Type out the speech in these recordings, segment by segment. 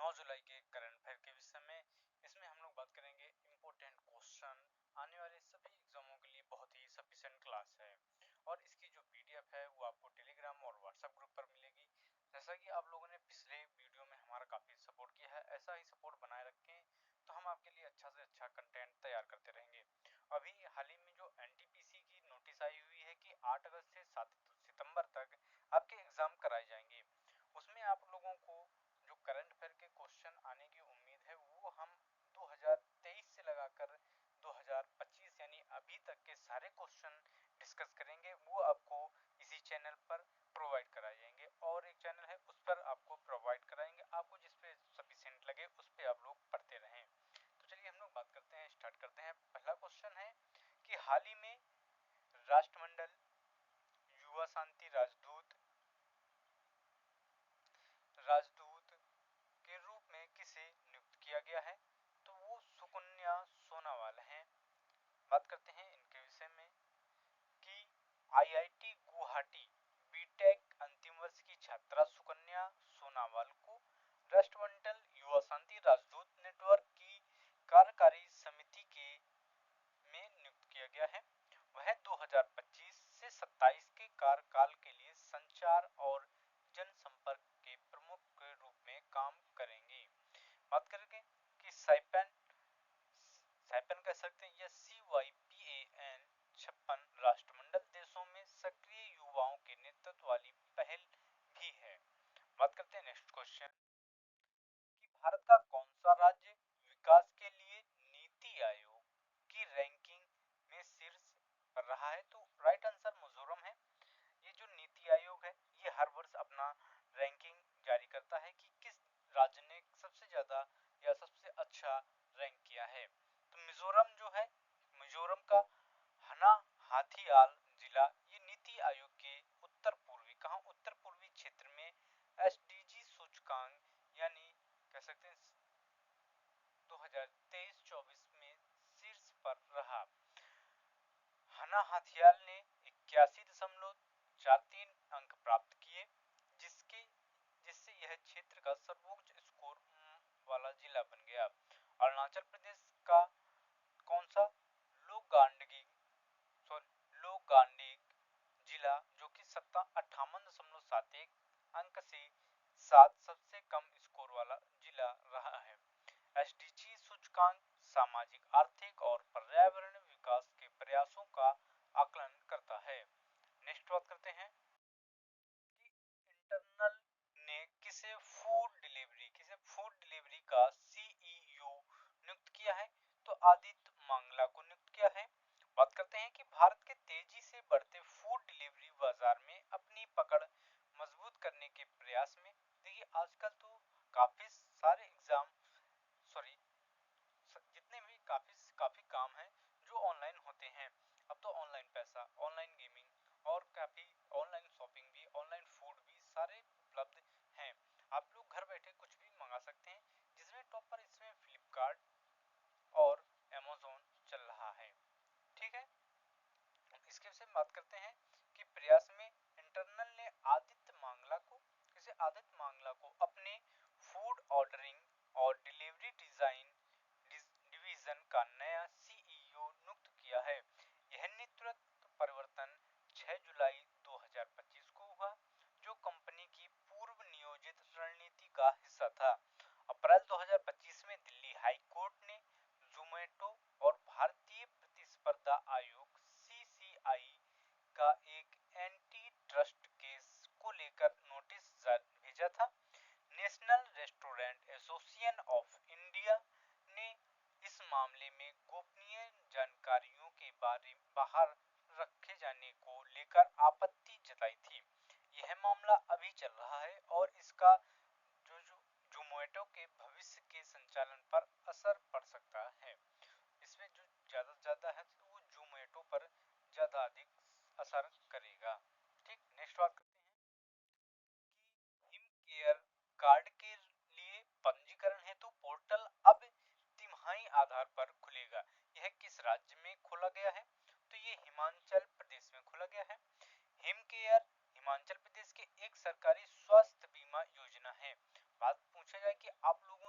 9 जुलाई के current affair के विषय में। इसमें हम लोग बात करेंगे इम्पोर्टेंट क्वेश्चन आने वाले सभी एग्जामों के लिए बहुत ही सफिशिएंट क्लास है और इसकी जो पीडीएफ है वो आपको टेलीग्राम और व्हाट्सएप ग्रुप पर मिलेगी। जैसा कि आप लोगों ने पिछले वीडियो में हमारा काफी सपोर्ट किया है, ऐसा ही सपोर्ट बनाए रखें तो हम आपके लिए अच्छा से अच्छा कंटेंट तैयार करते रहेंगे। अभी हाल ही में जो एनटीपीसी की नोटिस आई हुई है कि 8 अगस्त से 7 सितंबर तक आपके एग्जाम कराए जाएंगे, उसमें आप लोगों को जो करंट अफेयर के क्वेश्चन आने की उम्मीद है वो हम 2023 से लगाकर 2025 यानी अभी तक के सारे क्वेश्चन डिस्कस करेंगे। वो आपको इसी चैनल पर प्रोवाइड कराए जाएंगे और एक चैनल है उस पर आपको प्रोवाइड कराएंगे, आपको जिस पे सफिशिएंट लगे उस पे आप लोग पढ़ते रहें। तो चलिए हम लोग बात करते हैं, स्टार्ट करते हैं। पहला क्वेश्चन है कि हाल ही में राष्ट्रमंडल युवा शांति राजदूत के रूप में किसे नियुक्त किया गया है? तो वो सुकन्या सोनावाल हैं। बात करते हैं इनके विषय में कि आईआईटी गुवाहाटी बीटेक अंतिम वर्ष की छात्रा सुकन्या सोनावाल को राष्ट्रमंडल युवा शांति राजदूत नेटवर्क की कार्यकारी समिति के में नियुक्त किया गया है। वह 2025 से 27 के कार्यकाल के लिए संचार और जनसंपर्क के प्रमुख के रूप में काम करेंगी। बात करेंगे कि साइपन कह सकते हैं या CYPAN 56 राष्ट्रमंडल देशों में सक्रिय युवाओं के नेतृत्व वाली पहल भी है। बात करते हैं नेक्स्ट क्वेश्चन कि भारत का कौन सा राज्य विकास के लिए नीति आयोग की रैंकिंग में शीर्ष पर रहा है? तो राइट आंसर मिजोरम है। ये जो नीति आयोग है ये हर वर्ष अपना रैंकिंग जारी करता है कि किस राज्य ने सबसे ज्यादा या सबसे अच्छा रैंक किया है। तो मिजोरम जो है, मिजोरम का हना हाथीआल जिला ये नीति आयोग के उत्तर पूर्वी क्षेत्र में एसडीजी सूचकांक यानी कह सकते हैं 2023-24 में शीर्ष पर रहा। हना हाथियाल ने 81.43 अंक प्राप्त किए जिससे यह क्षेत्र का सर्वोच्च स्कोर वाला जिला बन गया। अरुणाचल प्रदेश का कौन सा लोगांडिंग जिला जो कि 58.71 अंक से 7 सबसे कम स्कोर वाला जिला रहा है। एसडीजी सूचकांक सामाजिक, आर्थिक और पर्यावरण विकास के प्रयासों का आकलन करता है। नेक्स्ट बात करते हैं कि इंटरनल ने किसे फूड डिलीवरी का सीईओ नियुक्त किया है? तो आदित्य मंगला को नियुक्त किया है। बात करते हैं कि भारत के तेजी से बढ़ते फूड डिलीवरी बाजार में अपनी पकड़ मजबूत करने के प्रयास में, देखिए आजकल तो काफी सारे जितने भी काफी काम है जो ऑनलाइन होते हैं। अब तो ऑनलाइन पैसा, ऑनलाइन गेमिंग और काफी ऑनलाइन शॉपिंग भी, ऑनलाइन फूड भी सारे उपलब्ध हैं। आप लोग घर बैठे कुछ भी मंगा सकते हैं, जिसमें टॉप पर इसमें फ्लिपकार्ट और अमेज़न चल रहा है। ठीक है, इसके विषय में बात करते हैं कि प्रयास में इंटरनल ने आदित्य मंगला को अपने फूड ऑर्डरिंग और डिलीवरी डिवीजन का नया सीईओ नियुक्त किया है। यह नेतृत्व परिवर्तन 6 जुलाई 2025 को हुआ, जो कंपनी की पूर्व नियोजित रणनीति का हिस्सा था। अप्रैल 2025 में दिल्ली हाई कोर्ट ने जोमेटो और भारतीय प्रतिस्पर्धा आयोग सीसीआई का एक एंटी ट्रस्ट केस को लेकर नोटिस भेजा था। National restaurant association of India ने इस मामले में गोपनीय जानकारियों के बाहर रखे जाने को लेकर आपत्ति जताई थी। यह मामला अभी चल रहा है और इसका जो जोमेटो के भविष्य के संचालन पर असर पड़ सकता है। इसमें जो ज्यादा है तो वो जोमेटो पर ज्यादा अधिक असर करेगा। ठीक, नेक्स्ट बात करते हैं कि हिम केयर कार्ड के लिए पंजीकरण हेतु पोर्टल अब तिमाही आधार पर खुलेगा। यह किस राज्य में खोला गया है? तो ये हिमाचल प्रदेश में खोला गया है। हिम केयर हिमाचल प्रदेश के एक सरकारी स्वास्थ्य बीमा योजना है। बात पूछा जाए कि आप लोगों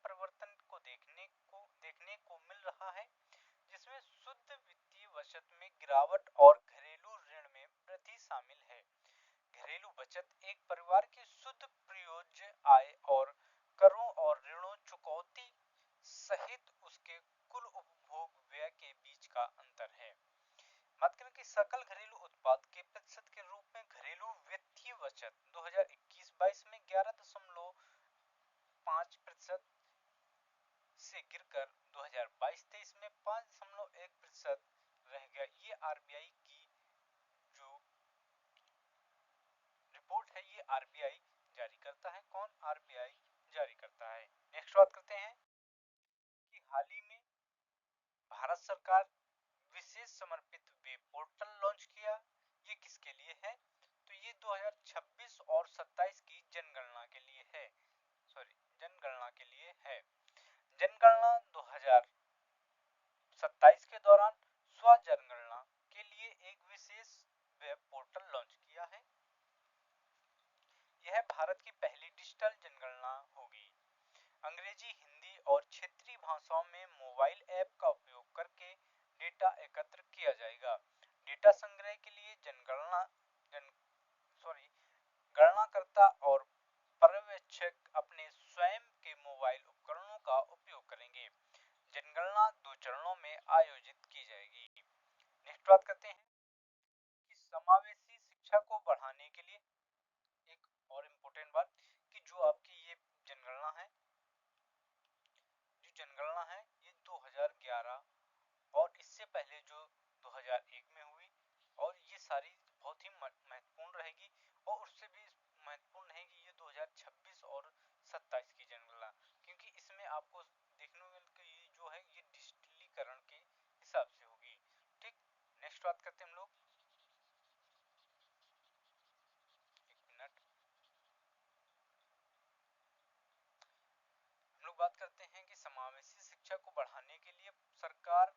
परिवर्तन को देखने को मिल रहा है, जिसमें शुद्ध वित्तीय बचत में गिरावट और घरेलू ऋण में वृद्धि शामिल है। घरेलू बचत एक परिवार की शुद्ध प्रयोज्य आय और करों और ऋणों चुकौती सहित उसके कुल उपभोग व्यय के बीच का अंतर है। बात करें कि सकल घरेलू उत्पाद के प्रतिशत के रूप में घरेलू वित्तीय बचत 2021-22 में 11.5% से गिरकर 2022-23 में 5.1% रह गया। ये आरबीआई की जो रिपोर्ट है ये आरबीआई जारी करता है। कौन? आरबीआई जारी करता है। नेक्स्ट बात करते हैं कि हाल ही में भारत सरकार विशेष समर्पित वेब पोर्टल लॉन्च किया। ये किसके लिए है? तो ये 2026 और 27 की जनगणना के लिए है। जनगणना के लिए है। जनगणना 2027 के दौरान स्व जनगणना के लिए एक विशेष वेब पोर्टल लॉन्च किया है। यह भारत की पहली डिजिटल जनगणना होगी। अंग्रेजी, हिंदी और क्षेत्रीय भाषाओं में मोबाइल ऐप का उपयोग करके डेटा एकत्र किया जाएगा। डेटा संग्रह के लिए गणनाकर्ता और पर्यवेक्षक अपने स्वयं के मोबाइल उपकरणों का उपयोग करेंगे। जनगणना 2 चरणों में आयोजित की जाएगी। नेक्स्ट बात करते हैं कि समावेशी शिक्षा को बढ़ाने के लिए एक और इम्पोर्टेंट बात कि जो आपकी ये जनगणना है ये 2011 और इससे पहले जो 2001 में हुई, और ये सारी बहुत ही महत्वपूर्ण रहेगी, और उससे भी महत्वपूर्ण रहेगी ये 2026 और 27 की जनगणना, क्योंकि इसमें आपको देखने को मिलेगा कि ये जो है ये डिजिटलीकरण के हिसाब से होगी। ठीक, नेक्स्ट बात करते हैं हम लोग। एक मिनट, हम लोग बात करते हैं कि समावेशी शिक्षा को बढ़ाने के लिए सरकार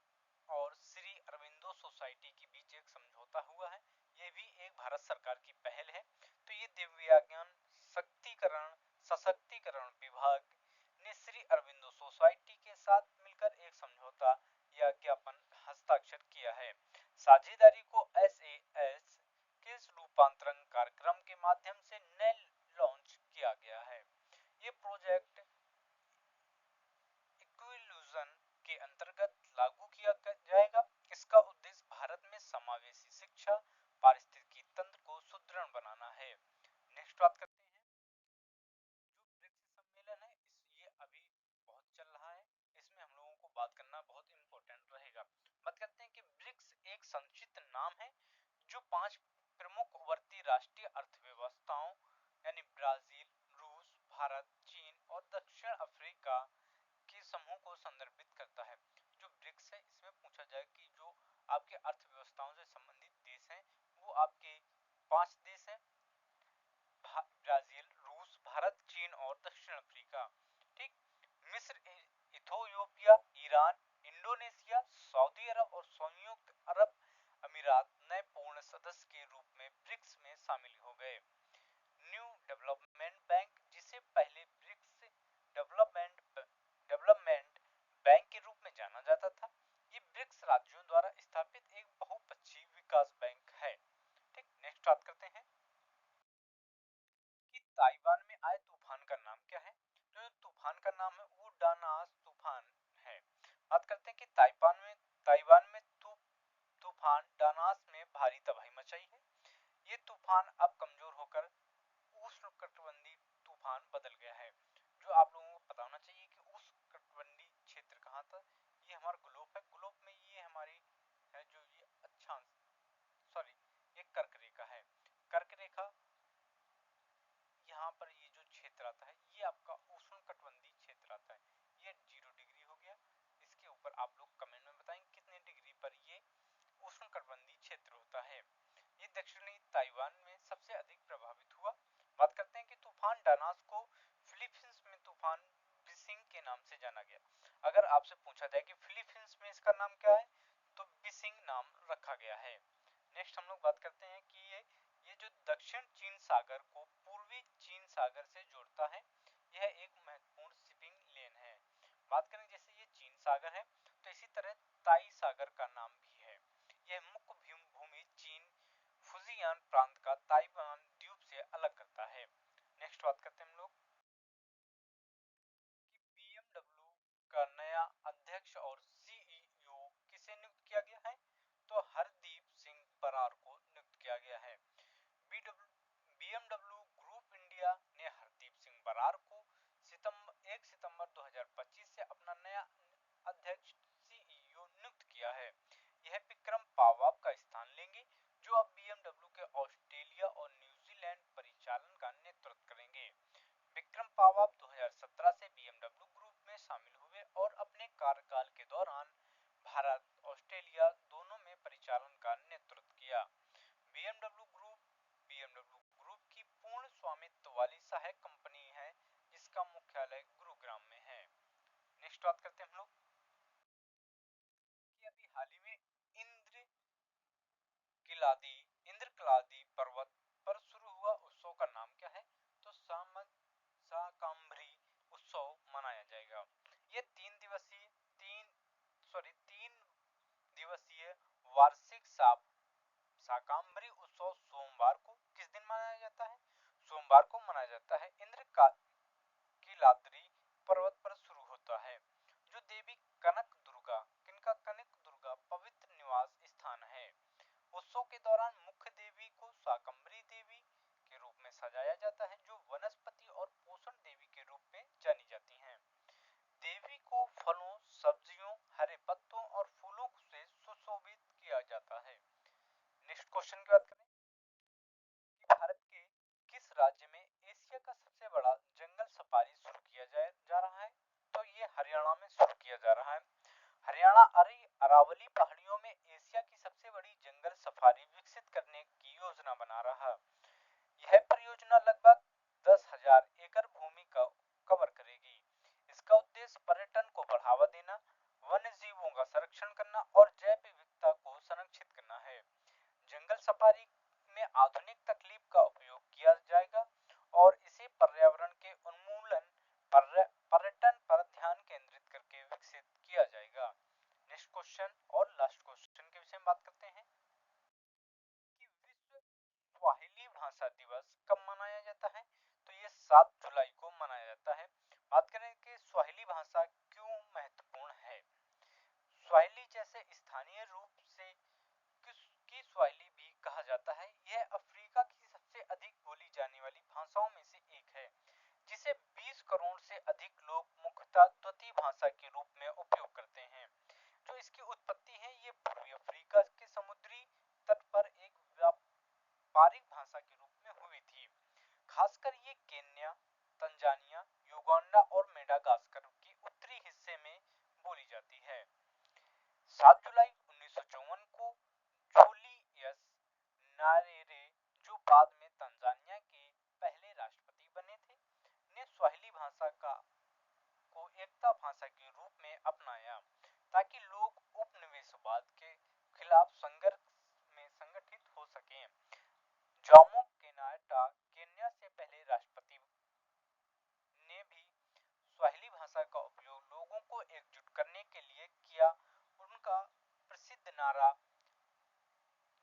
और श्री अरविंदो सोसाइटी के बीच एक समझौता हुआ है। ये भी एक भारत सरकार की पहल है। तो ये दिव्यांगन सशक्तिकरण विभाग ने श्री अरविंदो सोसाइटी के साथ मिलकर एक समझौता या ज्ञापन हस्ताक्षर किया है। साझेदारी को SAS के रूपांतरण कार्यक्रम के माध्यम से नए लॉन्च किया गया है। ये प्रोजेक्ट इक्विलूजन के अंतर्गत लागू किया जाएगा। इसका उद्देश्य भारत में समावेशी शिक्षा पारिस्थितिकी तंत्र को सुदृढ़ बनाना है। नेक्स्ट बात करते हैं, जो ब्रिक्स सम्मेलन है ये अभी बहुत चल रहा है, इसमें हम लोगों को बात करना बहुत इंपॉर्टेंट रहेगा। बात करते हैं कि ब्रिक्स एक संक्षिप्त नाम है जो 5 प्रमुख उभरती राष्ट्रीय अर्थव्यवस्थाओं यानी ब्राजील, रूस, भारत, चीन और दक्षिण अफ्रीका के समूह को संदर्भित करता है। जो ब्रिक्स है इसमें पूछा जाए कि जो आपके अर्थव्यवस्थाओं से संबंधित देश हैं वो आपके 5 देश हैं, ब्राजील, रूस, भारत, चीन और दक्षिण अफ्रीका। ठीक, मिस्र, इथोपिया, ईरान, इंडोनेशिया, सऊदी अरब और संयुक्त अरब अमीरात नए पूर्ण सदस्य के रूप में ब्रिक्स में शामिल हो गए। न्यू डेवलपमेंट बैंक, जिसे पहले ब्रिक्स डेवलपमेंट बैंक के रूप में जाना जाता था, ये ब्रिक्स राज्यों द्वारा स्थापित एक बहुपक्षीय विकास बैंक है। ठीक, नेक्स्ट बात करते हैं कि ताइवान में आए तूफान का नाम क्या है। तो तूफान का नाम है वो डानास तूफान है। बात करते हैं कि ताइवान में तूफान डानास में भारी तबाही मचाई है। ये तूफान अब कमजोर होकर उष्णकटिबंधीय तूफान बदल गया है। जो आप लोगों को पता होना चाहिए कि उष्णकटिबंधीय क्षेत्र कहाँ था, ये हमारा ग्लोब है। ग्लोब में ये हमारी है जो ये ये कर्क रेखा है। कर्क रेखा यहाँ पर ये जो क्षेत्र आता है ये आपका उष्णकटिबंधीय क्षेत्र आता है। ये 0 डिग्री हो गया। इसके ऊपर आप लोग कमेंट में बताएंगे कितने डिग्री पर ये उष्णकटिबंधीय क्षेत्र होता है। ये दक्षिणी ताइवान में सबसे अधिक प्रभावित हुआ। बात करते हैं कि तूफान डानास को फिलीपींस में तूफान बिसिंग के नाम से जाना गया। अगर आपसे पूछा जाए कि फिलीपींस में इसका नाम क्या है तो बिसिंग नाम रखा गया है। नेक्स्ट हम लोग बात करते हैं कि ये जो दक्षिण चीन सागर को पूर्वी चीन सागर से जोड़ता है, यह एक महत्वपूर्ण शिपिंग लेन है। का नया अध्यक्ष और सीईओ किसे नियुक्त किया गया है? तो हरदीप सिंह बरार को नियुक्त किया गया है। बीएमडब्ल्यू ग्रुप इंडिया ने हरदीप सिंह बरार को 1 सितंबर 2025 से अपना नया अध्यक्ष सीईओ नियुक्त किया है। यह विक्रम पावाब का स्थान लेंगे, जो अब बीएमडब्ल्यू के ऑस्ट्रेलिया और न्यूजीलैंड परिचालन का नेतृत्व करेंगे। विक्रम पावाब 2017 से बीएमडब्ल्यू ग्रुप में शामिल हुए और अपने कार्यकाल के दौरान भारत, ऑस्ट्रेलिया दोनों में परिचालन का नेतृत्व किया। बीएमडब्ल्यू ग्रुप की पूर्ण स्वामित्व वाली सहायक कंपनी है, जिसका मुख्यालय गुरुग्राम में है। नेक्स्ट बात करते हैं हम लोग कि अभी हाल ही में इंद्रकिलादी पर्वत पर शुरू हुआ उत्सव का नाम क्या है? तो शाकंभरी उत्सव मनाया जाएगा। ये 3 दिवसीय वार्षिक शाकंभरी उत्सव सोमवार को किस दिन मनाया जाता है? सोमवार को मनाया जाता है। इंद्रकिलाद्री पर्वत पर शुरू होता है, जो देवी कनक दुर्गा पवित्र निवास स्थान है। उत्सव के दौरान मुख्य देवी को शाकंभरी देवी के रूप में सजाया जाता है, जो वनस्पति और पोषण देवी के रूप में जानी जाती हैं। देवी को फलों, सब्जियों, हरे पत्तों और फूलों से सुशोभित किया जाता है। नेक्स्ट क्वेश्चन की बात करें कि भारत के किस राज्य में एशिया का सबसे बड़ा जंगल सफारी शुरू किया जा रहा है? तो ये हरियाणा में शुरू किया जा रहा है। हरियाणा अरावली पहाड़ियों में एशिया की सबसे बड़ी जंगल सफारी विकसित करने की योजना बना रहा है। यह परियोजना लगभग 10,000 एकड़ भूमि का कवर करेगी। इसका उद्देश्य पर्यटन को बढ़ावा देना, वन्य जीवों का संरक्षण करना और जैव विविधता को संरक्षित करना है। जंगल सफारी में आधुनिक तकनीक का उपयोग किया जाएगा और इसे पर्यावरण के उन्मूलन, पर्यटन पर ध्यान केंद्रित करके विकसित किया जाएगा। नेक्स्ट क्वेश्चन और लास्ट क्वेश्चन के विषय में बात करते हैं कि विश्व स्वाहिली भाषा दिवस कब मनाया जाता है? तो ये 7 जुलाई को मनाया जाता है। बात करें कि स्वाहिली भाषा क्यों महत्वपूर्ण है। स्वाहिली जैसे स्थानीय रूप से की स्वाहिली भी कहा जाता है। यह अफ्रीका की सबसे अधिक बोली जाने वाली भाषाओं में से एक है, जिसे 20 करोड़ से अधिक लोग मुख्यतः द्वितीय भाषा के रूप में उपयोग करते हैं। जो इसकी उत्पत्ति है, ये पूर्वी अफ्रीका के समुद्री तट पर एक व्यापारिक भाषा के रूप में हुई थी। खासकर ये केन्या, तंजानिया, युगांडा और मेडागास्कर के उत्तरी हिस्से में बोली जाती है। 7 जुलाई 1954 को जूलियस नारेरे, जो बाद में तंजानिया के पहले राष्ट्रपति बने थे, ने स्वाहिली भाषा को एकता भाषा के रूप में अपनाया, ताकि लोग उपनिवेशवाद के खिलाफ संघर्ष में संगठित हो सकें। जोमो केन्याट्टा, केन्या से पहले राष्ट्रपति, ने भी स्वाहिली भाषा का उपयोग लोगों को एकजुट करने के लिए किया। उनका प्रसिद्ध नारा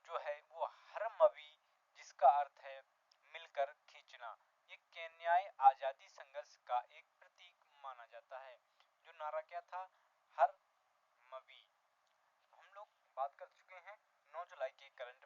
जो है वो हरमवी, जिसका अर्थ है मिलकर खींचना, ये केन्याई आजादी संघर्ष का एक प्रतीक माना जाता है। जो नारा क्या था? हरमवी। हम लोग बात कर चुके हैं 9 जुलाई के करंट